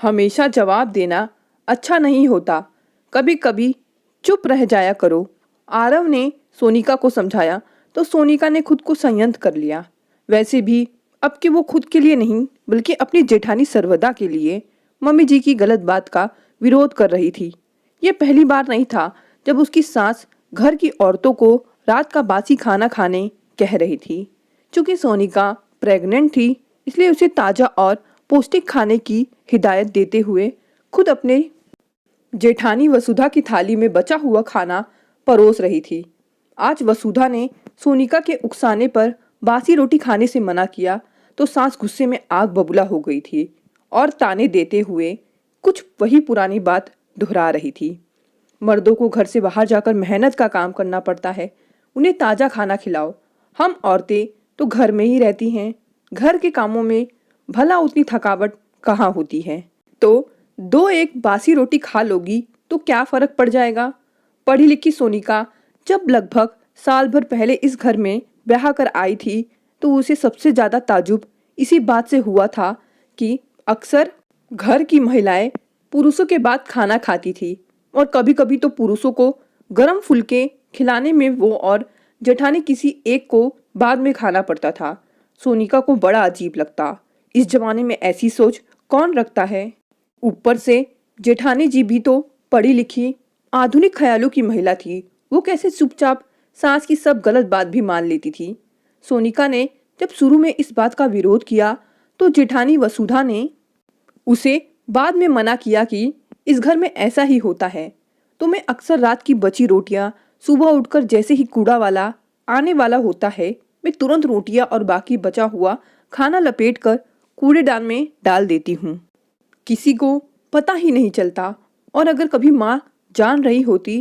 हमेशा जवाब देना अच्छा नहीं होता, कभी कभी चुप रह जाया करो। आरव ने सोनिका को समझाया तो सोनिका ने खुद को संयत कर लिया। वैसे भी अब कि वो खुद के लिए नहीं बल्कि अपनी जेठानी सर्वदा के लिए मम्मी जी की गलत बात का विरोध कर रही थी। ये पहली बार नहीं था जब उसकी सास घर की औरतों को रात का बासी खाना खाने कह रही थी। चूंकि सोनिका प्रेग्नेंट थी इसलिए उसे ताज़ा और पौष्टिक खाने की हिदायत देते हुए खुद अपने जेठानी वसुधा की थाली में बचा हुआ खाना परोस रही थी। आज वसुधा ने सोनिका के उकसाने पर बासी रोटी खाने से मना किया तो सास गुस्से में आग बबूला हो गई थी और ताने देते हुए कुछ वही पुरानी बात दोहरा रही थी। मर्दों को घर से बाहर जाकर मेहनत का काम करना पड़ता है, उन्हें ताज़ा खाना खिलाओ। हम औरतें तो घर में ही रहती हैं, घर के कामों में भला उतनी थकावट कहाँ होती है। तो दो एक बासी रोटी खा लोगी तो क्या फर्क पड़ जाएगा। पढ़ी लिखी सोनिका जब लगभग साल भर पहले इस घर में ब्याह कर आई थी तो उसे सबसे ज़्यादा ताजुब इसी बात से हुआ था कि अक्सर घर की महिलाएं पुरुषों के बाद खाना खाती थी और कभी कभी तो पुरुषों को गरम फुलके खिलाने में वो और जेठानी किसी एक को बाद में खाना पड़ता था। सोनिका को बड़ा अजीब लगता, इस जमाने में ऐसी सोच कौन रखता है। ऊपर से जेठानी जी भी तो पढ़ी लिखी आधुनिक ख्यालों की महिला थी, वो कैसे चुपचाप सास की सब गलत बात भी मान लेती थी। सोनिका ने जब शुरू में इस बात का विरोध किया तो जेठानी वसुधा ने उसे बाद में मना किया कि इस घर में ऐसा ही होता है। तो मैं अक्सर रात की बची रोटियां सुबह उठकर जैसे ही कूड़ा वाला आने वाला होता है मैं तुरंत रोटियां और बाकी बचा हुआ खाना लपेटकर कूड़ेदान में डाल देती हूँ। किसी को पता ही नहीं चलता और अगर कभी माँ जान रही होती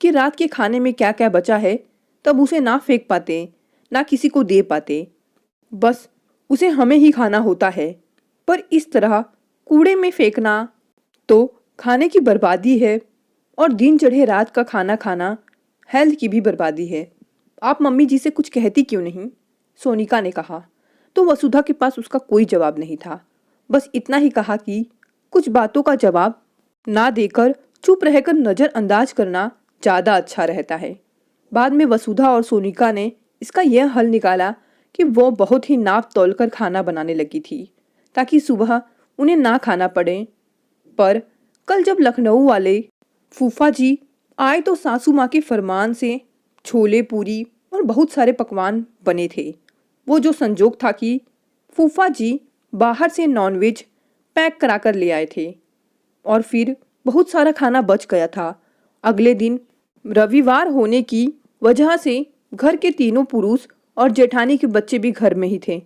कि रात के खाने में क्या क्या बचा है तब उसे ना फेंक पाते ना किसी को दे पाते, बस उसे हमें ही खाना होता है। पर इस तरह कूड़े में फेंकना तो खाने की बर्बादी है और दिन चढ़े रात का खाना खाना हेल्थ की भी बर्बादी है। आप मम्मी जी से कुछ कहती क्यों नहीं, सोनिका ने कहा। तो वसुधा के पास उसका कोई जवाब नहीं था, बस इतना ही कहा कि कुछ बातों का जवाब ना देकर चुप रहकर नज़रअंदाज करना ज़्यादा अच्छा रहता है। बाद में वसुधा और सोनिका ने इसका यह हल निकाला कि वो बहुत ही नाप तोल कर खाना बनाने लगी थी ताकि सुबह उन्हें ना खाना पड़े। पर कल जब लखनऊ वाले फूफा जी आए तो सासू माँ के फरमान से छोले पूरी और बहुत सारे पकवान बने थे। वो जो संजोग था कि फूफा जी बाहर से नॉनवेज पैक करा कर ले आए थे और फिर बहुत सारा खाना बच गया था। अगले दिन रविवार होने की वजह से घर के तीनों पुरुष और जेठानी के बच्चे भी घर में ही थे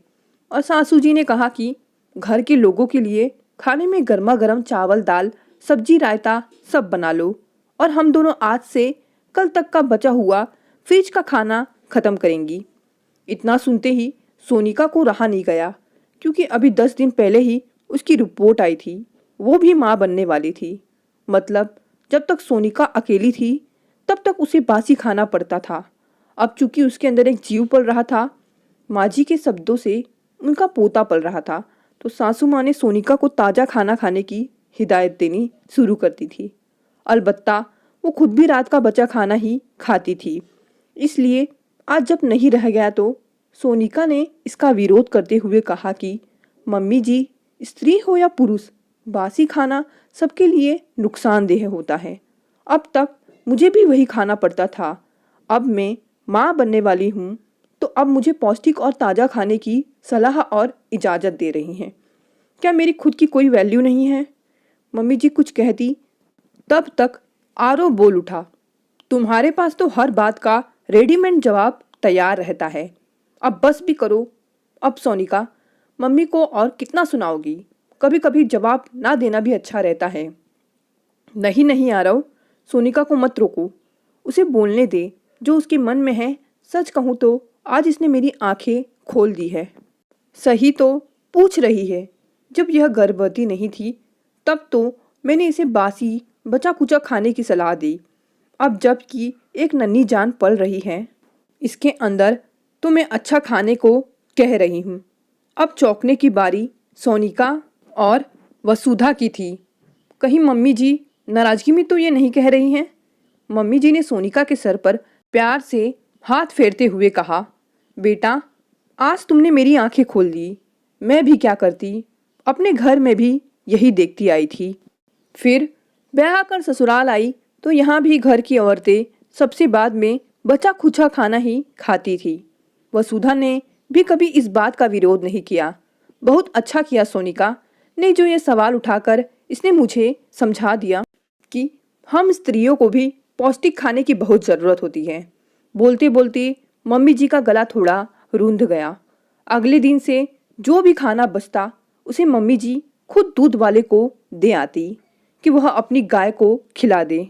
और सासू जी ने कहा कि घर के लोगों के लिए खाने में गर्मा गर्म चावल दाल सब्जी रायता सब बना लो और हम दोनों आज से कल तक का बचा हुआ फ्रिज का खाना ख़त्म करेंगी। इतना सुनते ही सोनिका को रहा नहीं गया क्योंकि अभी 10 दिन पहले ही उसकी रिपोर्ट आई थी, वो भी माँ बनने वाली थी। मतलब जब तक सोनिका अकेली थी तब तक उसे बासी खाना पड़ता था। अब चूंकि उसके अंदर एक जीव पल रहा था, माँ जी के शब्दों से उनका पोता पल रहा था, तो सासू माँ ने सोनिका को ताज़ा खाना खाने की हिदायत देनी शुरू कर दी थी। अलबत्ता वो खुद भी रात का बचा खाना ही खाती थी, इसलिए आज जब नहीं रह गया तो सोनिका ने इसका विरोध करते हुए कहा कि मम्मी जी, स्त्री हो या पुरुष, बासी खाना सबके लिए नुकसानदेह होता है। अब तक मुझे भी वही खाना पड़ता था, अब मैं माँ बनने वाली हूँ तो अब मुझे पौष्टिक और ताज़ा खाने की सलाह और इजाज़त दे रही हैं। क्या मेरी खुद की कोई वैल्यू नहीं है? मम्मी जी कुछ कहती तब तक आरव बोल उठा, तुम्हारे पास तो हर बात का रेडीमेड जवाब तैयार रहता है, अब बस भी करो। अब सोनिका, मम्मी को और कितना सुनाओगी, कभी कभी जवाब ना देना भी अच्छा रहता है। नहीं नहीं आरव, सोनिका को मत रोको, उसे बोलने दे जो उसके मन में है। सच कहूँ तो आज इसने मेरी आंखें खोल दी है। सही तो पूछ रही है, जब यह गर्भवती नहीं थी तब तो मैंने इसे बासी बचा कुचा खाने की सलाह दी, अब जबकि एक नन्ही जान पल रही है इसके अंदर तो मैं अच्छा खाने को कह रही हूँ। अब चौंकने की बारी सोनिका और वसुधा की थी। कहीं मम्मी जी नाराजगी में तो ये नहीं कह रही हैं? मम्मी जी ने सोनिका के सर पर प्यार से हाथ फेरते हुए कहा, बेटा, आज तुमने मेरी आंखें खोल दी। मैं भी क्या करती, अपने घर में भी यही देखती आई थी। फिर ब्याह कर ससुराल आई तो यहाँ भी घर की औरतें सबसे बाद में बचा खुचा खाना ही खाती थी। वसुधा ने भी कभी इस बात का विरोध नहीं किया। बहुत अच्छा किया सोनिका ने जो ये सवाल उठाकर इसने मुझे समझा दिया कि हम स्त्रियों को भी पौष्टिक खाने की बहुत ज़रूरत होती है। बोलते बोलते मम्मी जी का गला थोड़ा रूंध गया। अगले दिन से जो भी खाना बचता उसे मम्मी जी खुद दूध वाले को दे आती कि वह अपनी गाय को खिला दे।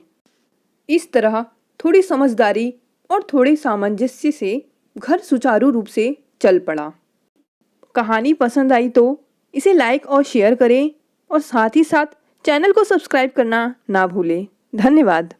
इस तरह थोड़ी समझदारी और थोड़े सामंजस्य से घर सुचारू रूप से चल पड़ा। कहानी पसंद आई तो इसे लाइक और शेयर करें और साथ ही साथ चैनल को सब्सक्राइब करना ना भूलें। धन्यवाद।